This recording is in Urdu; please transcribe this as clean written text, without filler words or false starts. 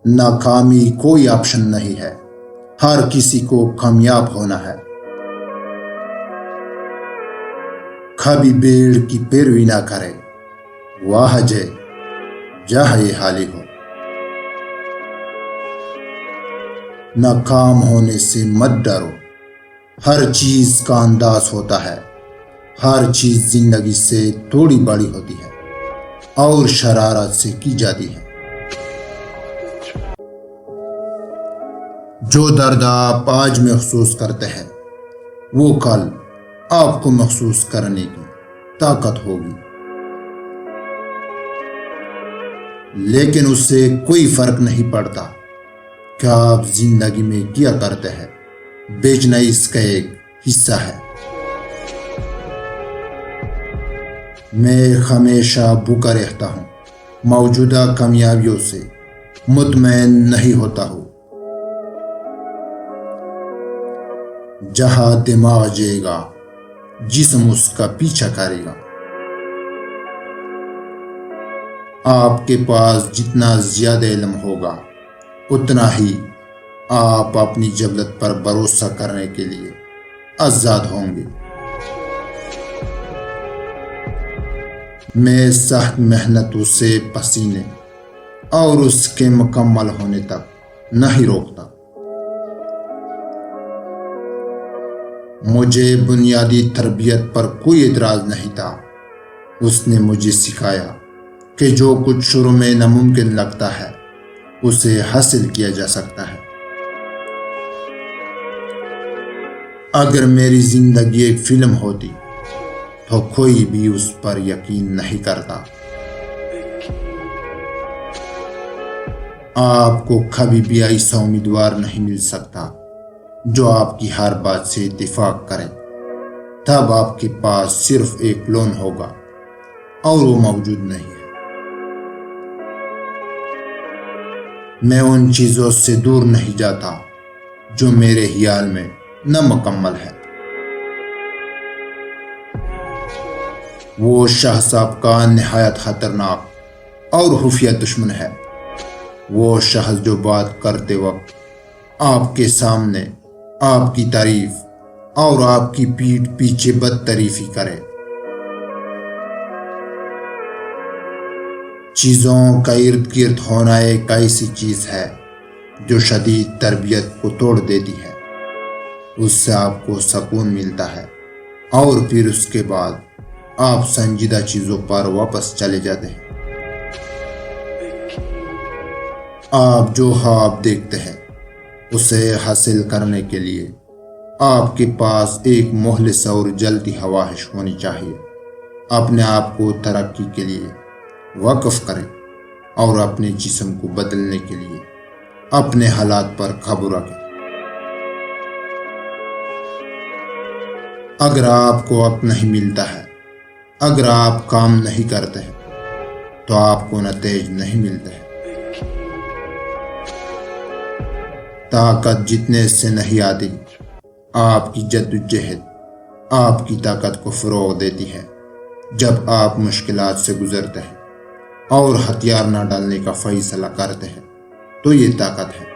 ناکامی کوئی آپشن نہیں ہے، ہر کسی کو کامیاب ہونا ہے۔ کبھی بھیڑ کی پیروی نہ کرے، واہ جے جہاں یہ حالی ہو۔ ناکام ہونے سے مت ڈرو، ہر چیز کا انداز ہوتا ہے، ہر چیز زندگی سے تھوڑی بڑی ہوتی ہے اور شرارت سے کی جاتی ہے۔ جو درد آپ آج محسوس کرتے ہیں وہ کل آپ کو محسوس کرنے کی طاقت ہوگی، لیکن اس سے کوئی فرق نہیں پڑتا کہ آپ زندگی میں کیا کرتے ہیں، بیچنا اس کا ایک حصہ ہے۔ میں ہمیشہ بھوکا رہتا ہوں، موجودہ کامیابیوں سے مطمئن نہیں ہوتا ہوں۔ جہاں دماغ جائے گا جسم اس کا پیچھا کرے گا۔ آپ کے پاس جتنا زیادہ علم ہوگا اتنا ہی آپ اپنی جبلت پر بھروسہ کرنے کے لیے آزاد ہوں گے۔ میں سخت محنت اسے پسینے اور اس کے مکمل ہونے تک نہیں روکتا۔ مجھے بنیادی تربیت پر کوئی اعتراض نہیں تھا۔ اس نے مجھے سکھایا کہ جو کچھ شروع میں ناممکن لگتا ہے اسے حاصل کیا جا سکتا ہے۔ اگر میری زندگی ایک فلم ہوتی تو کوئی بھی اس پر یقین نہیں کرتا۔ آپ کو کبھی بھی ایسا امیدوار نہیں مل سکتا جو آپ کی ہر بات سے اتفاق کرے۔ تب آپ کے پاس صرف ایک لون ہوگا اور وہ موجود نہیں ہے۔ میں ان چیزوں سے دور نہیں جاتا جو میرے خیال میں نامکمل ہے۔ وہ شخص آپ کا نہایت خطرناک اور خفیہ دشمن ہے، وہ شخص جو بات کرتے وقت آپ کے سامنے آپ کی تعریف اور آپ کی پیٹھ پیچھے بد تعریفی کرے۔ چیزوں کا ارد گرد ہونا ایک ایسی چیز ہے جو شدید تربیت کو توڑ دیتی ہے۔ اس سے آپ کو سکون ملتا ہے اور پھر اس کے بعد آپ سنجیدہ چیزوں پر واپس چلے جاتے ہیں۔ آپ جو خواب دیکھتے ہیں اسے حاصل کرنے کے لیے آپ کے پاس ایک مخلص اور جلدی خواہش ہونی چاہیے۔ اپنے آپ کو ترقی کے لیے وقف کریں اور اپنے جسم کو بدلنے کے لیے اپنے حالات پر قابو رکھیں۔ اگر آپ کو وقت نہیں ملتا ہے، اگر آپ کام نہیں کرتے ہیں تو آپ کو نتائج نہیں ملتے ہیں۔ طاقت جتنے سے نہیں آتی، آپ کی جدوجہد آپ کی طاقت کو فروغ دیتی ہے۔ جب آپ مشکلات سے گزرتے ہیں اور ہتھیار نہ ڈالنے کا فیصلہ کرتے ہیں تو یہ طاقت ہے۔